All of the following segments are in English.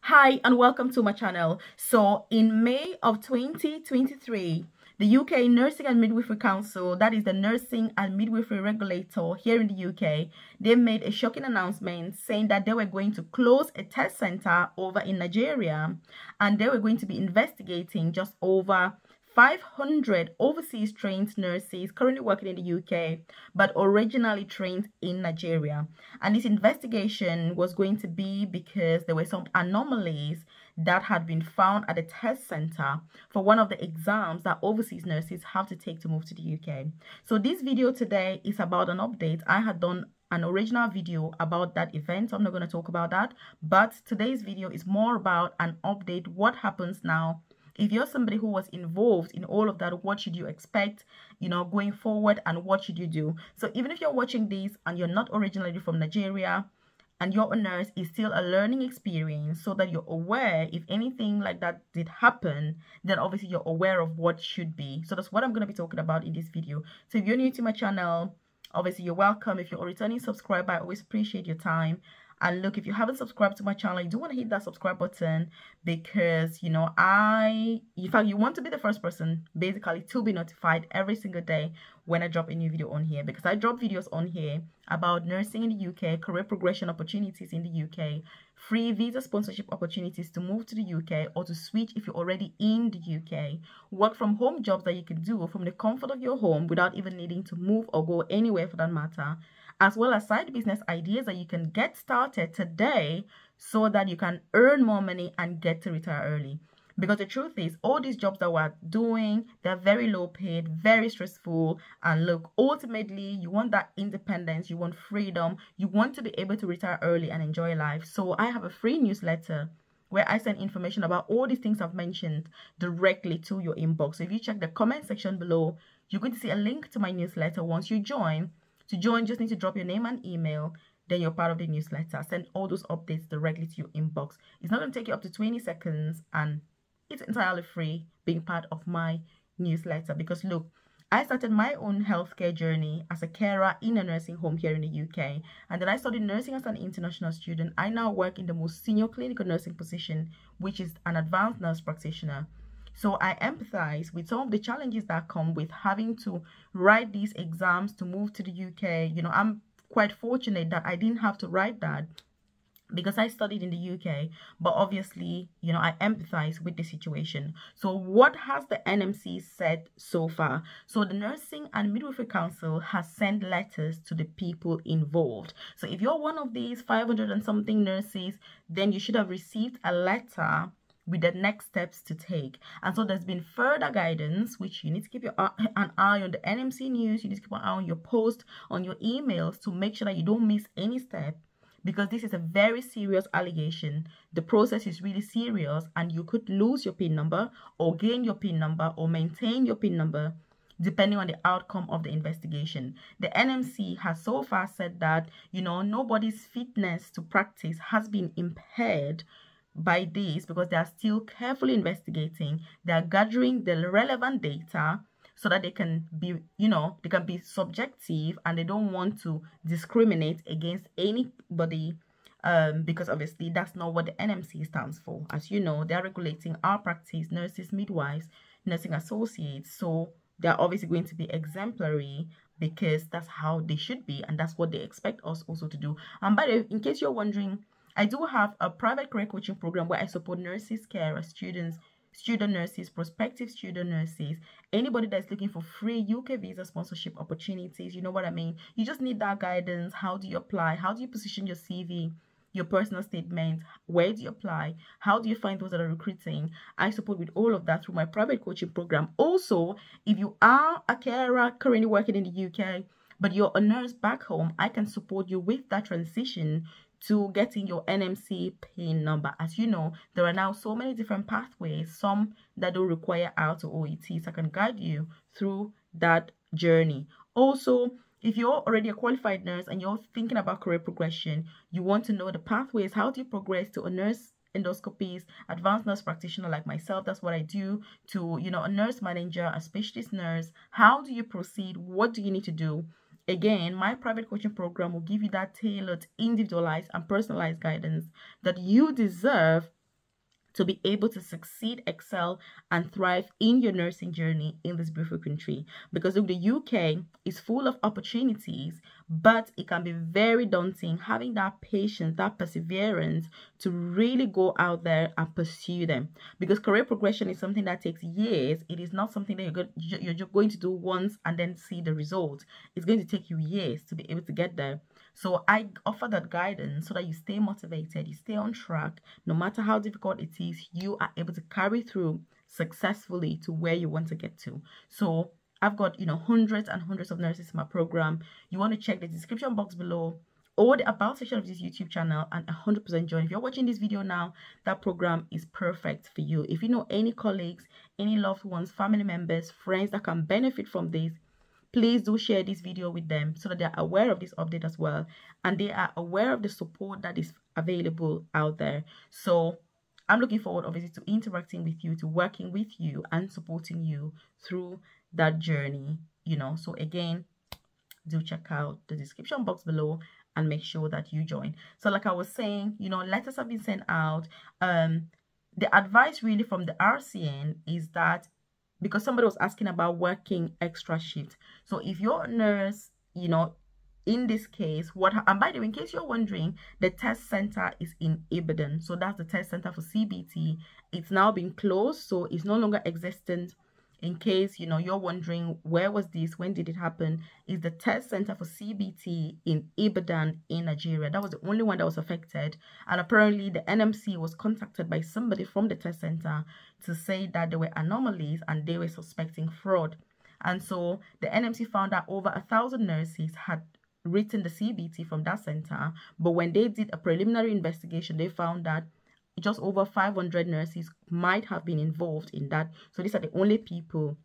Hi and welcome to my channel. So in May of 2023, the UK Nursing and Midwifery Council, that is the nursing and midwifery regulator here in the UK, they made a shocking announcement saying that they were going to close a test center over in Nigeria, and they were going to be investigating just over 500 overseas trained nurses currently working in the UK, but originally trained in Nigeria. And this investigation was going to be because there were some anomalies that had been found at the test center for one of the exams that overseas nurses have to take to move to the UK. So this video today is about an update. I had done an original video about that event, so I'm not going to talk about that, but today's video is more about an update. What happens now? If you're somebody who was involved in all of that, what should you expect, going forward, and what should you do? So even if you're watching this and you're not originally from Nigeria and you're a nurse, it's still a learning experience, so that you're aware if anything like that did happen, then obviously you're aware of what should be. So that's what I'm going to be talking about in this video. So if you're new to my channel, obviously you're welcome. If you're a returning subscriber, I always appreciate your time. And look, if you haven't subscribed to my channel, you do want to hit that subscribe button, because, in fact, you want to be the first person basically to be notified every single day when I drop a new video on here, because I drop videos on here about nursing in the UK, career progression opportunities in the UK, free visa sponsorship opportunities to move to the UK or to switch if you're already in the UK, work from home jobs that you can do from the comfort of your home without even needing to move or go anywhere for that matter, as well as side business ideas that you can get started today so that you can earn more money and get to retire early. Because the truth is, all these jobs that we're doing, they're very low paid, very stressful. And look, ultimately, you want that independence, you want freedom, you want to be able to retire early and enjoy life. So I have a free newsletter where I send information about all these things I've mentioned directly to your inbox. So if you check the comment section below, you're going to see a link to my newsletter. Once you join, to join, just need to drop your name and email, then you're part of the newsletter. Send all those updates directly to your inbox. It's not going to take you up to 20 seconds, and it's entirely free being part of my newsletter. Because look, I started my own healthcare journey as a carer in a nursing home here in the UK, and then I studied nursing as an international student. I now work in the most senior clinical nursing position, which is an advanced nurse practitioner. So I empathize with some of the challenges that come with having to write these exams to move to the UK. I'm quite fortunate that I didn't have to write that because I studied in the UK, but obviously, I empathize with the situation. So what has the NMC said so far? So the Nursing and Midwifery Council has sent letters to the people involved. So if you're one of these 500 and something nurses, then you should have received a letter with the next steps to take. And so there's been further guidance, which you need to keep an eye on the NMC news. You need to keep an eye on your post, on your emails, to make sure that you don't miss any step, because this is a very serious allegation. The process is really serious, and you could lose your PIN number or gain your PIN number or maintain your PIN number depending on the outcome of the investigation. The NMC has so far said that, nobody's fitness to practice has been impaired by this, because they are still carefully investigating. They are gathering the relevant data so that they can be, they can be subjective, and they don't want to discriminate against anybody, because obviously that's not what the NMC stands for. As you know, they're regulating our practice, nurses, midwives, nursing associates. So they're obviously going to be exemplary, because that's how they should be, and that's what they expect us also to do. And by the way, in case you're wondering, I do have a private career coaching program where I support nurses, carers, students, student nurses, prospective student nurses, anybody that's looking for free UK visa sponsorship opportunities. You know what I mean? You just need that guidance. How do you apply? How do you position your CV, your personal statement? Where do you apply? How do you find those that are recruiting? I support with all of that through my private coaching program. Also, if you are a carer currently working in the UK, but you're a nurse back home, I can support you with that transition to getting your NMC PIN number. As you know, there are now so many different pathways, some that don't require out or OET, so I can guide you through that journey. Also, if you're already a qualified nurse and you're thinking about career progression, you want to know the pathways. How do you progress to a nurse endoscopies, advanced nurse practitioner like myself? That's what I do. To, a nurse manager, a specialist nurse. How do you proceed? What do you need to do? Again, my private coaching program will give you that tailored, individualized, and personalized guidance that you deserve to be able to succeed, excel, and thrive in your nursing journey in this beautiful country. Because look, the UK is full of opportunities, but it can be very daunting having that patience, that perseverance to really go out there and pursue them. Because career progression is something that takes years. It is not something that you're just going to do once and then see the result. It's going to take you years to be able to get there. So I offer that guidance so that you stay motivated, you stay on track. No matter how difficult it is, you are able to carry through successfully to where you want to get to. So I've got, hundreds and hundreds of nurses in my program. You want to check the description box below or the about section of this YouTube channel and 100% join. If you're watching this video now, that program is perfect for you. If you know any colleagues, any loved ones, family members, friends that can benefit from this, please do share this video with them so that they're aware of this update as well, and they are aware of the support that is available out there. So I'm looking forward, obviously, to interacting with you, to working with you and supporting you through that journey, So again, do check out the description box below and make sure that you join. So like I was saying, letters have been sent out. The advice really from the RCN is that, because somebody was asking about working extra shift. So if you're a nurse, in this case, and by the way, in case you're wondering, the test center is in Ibadan. So that's the test center for CBT. It's now been closed, so it's no longer existent. In case, you're wondering, where was this? When did it happen? Is the test center for CBT in Ibadan in Nigeria. That was the only one that was affected. And apparently the NMC was contacted by somebody from the test center to say that there were anomalies and they were suspecting fraud. And so the NMC found that over 1,000 nurses had written the CBT from that center. But when they did a preliminary investigation, they found that just over 500 nurses might have been involved in that. So these are the only people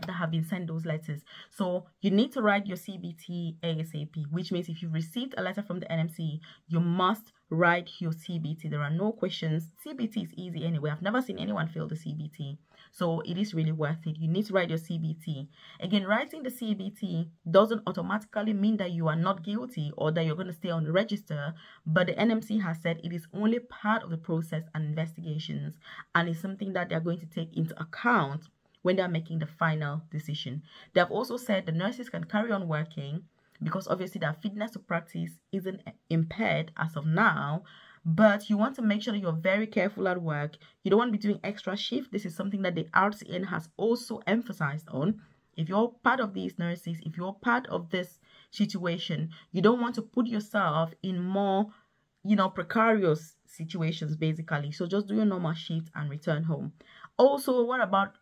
that have been sent those letters. So you need to write your CBT ASAP, which means if you've received a letter from the NMC, you must write your CBT. There are no questions. CBT is easy anyway. I've never seen anyone fail the CBT. So it is really worth it. You need to write your CBT. Again, writing the CBT doesn't automatically mean that you are not guilty or that you're going to stay on the register. But the NMC has said it is only part of the process and investigations. And it's something that they're going to take into account when they're making the final decision. They have also said the nurses can carry on working because obviously their fitness to practice isn't impaired as of now, but you want to make sure that you're very careful at work. You don't want to be doing extra shift. This is something that the RCN has also emphasized on. If you're part of these nurses, if you're part of this situation, you don't want to put yourself in more, precarious situations basically. So just do your normal shift and return home. Also, what about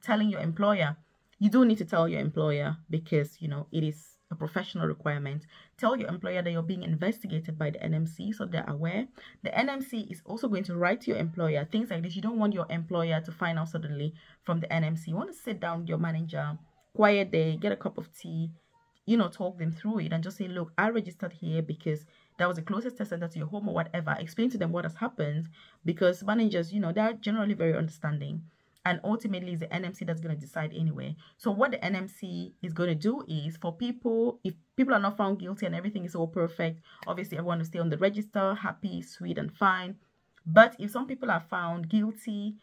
telling your employer? You do need to tell your employer because, it is a professional requirement. Tell your employer that you're being investigated by the NMC so they're aware. The NMC is also going to write to your employer. Things like this, you don't want your employer to find out suddenly from the NMC. You want to sit down with your manager, quiet day, get a cup of tea, talk them through it and just say, look, I registered here because that was the closest test center to your home or whatever. Explain to them what has happened, because managers, they're generally very understanding. And ultimately, it's the NMC that's going to decide anyway. So what the NMC is going to do is, for people, if people are not found guilty and everything is all perfect, obviously everyone will stay on the register, happy, sweet, and fine. But if some people are found guilty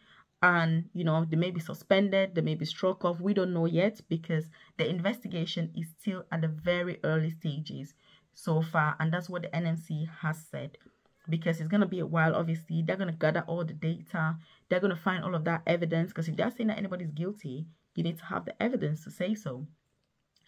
and, they may be suspended, they may be struck off, we don't know yet because the investigation is still at the very early stages so far. And that's what the NMC has said. Because it's going to be a while, obviously. They're going to gather all the data. They're going to find all of that evidence. Because if they're saying that anybody's guilty, you need to have the evidence to say so.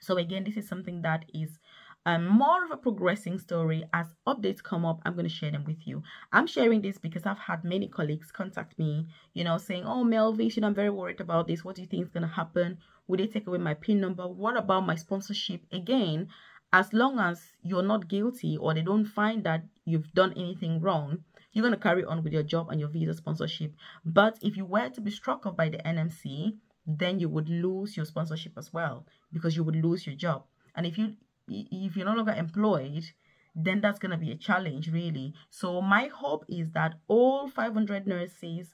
So again, this is something that is more of a progressing story. As updates come up, I'm going to share them with you. I'm sharing this because I've had many colleagues contact me, saying, oh, Melvis, I'm very worried about this. What do you think is going to happen? Will they take away my PIN number? What about my sponsorship? Again, as long as you're not guilty or they don't find that you've done anything wrong, you're going to carry on with your job and your visa sponsorship. But if you were to be struck off by the NMC, then you would lose your sponsorship as well, because you would lose your job. And if you're no longer employed, then that's going to be a challenge, really. So my hope is that all 500 nurses,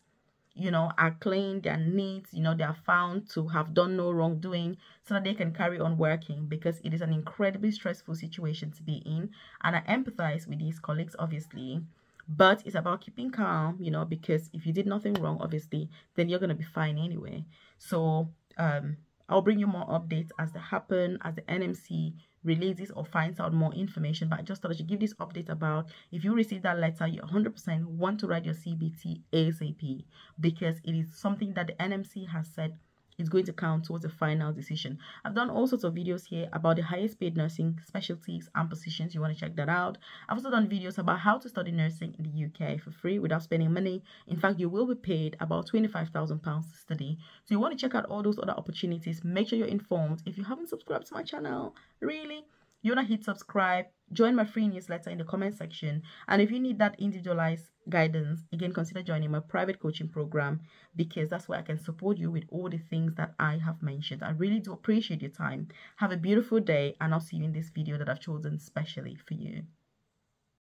are clean, they're neat, they are found to have done no wrongdoing so that they can carry on working, because it is an incredibly stressful situation to be in. And I empathize with these colleagues, obviously. but it's about keeping calm, you know, because if you did nothing wrong, obviously, then you're going to be fine anyway. So I'll bring you more updates as they happen, as the NMC releases or finds out more information. But I just thought I should give this update about if you receive that letter, you 100% want to write your CBT ASAP, because it is something that the NMC has said is going to count towards the final decision. I've done all sorts of videos here about the highest paid nursing specialties and positions. You want to check that out. I've also done videos about how to study nursing in the UK for free without spending money. In fact, you will be paid about £25,000 to study. So you want to check out all those other opportunities. Make sure you're informed. If you haven't subscribed to my channel, really, you want to hit subscribe, join my free newsletter in the comment section. And if you need that individualized guidance, again, consider joining my private coaching program, because that's where I can support you with all the things that I have mentioned. I really do appreciate your time. Have a beautiful day, and I'll see you in this video that I've chosen specially for you.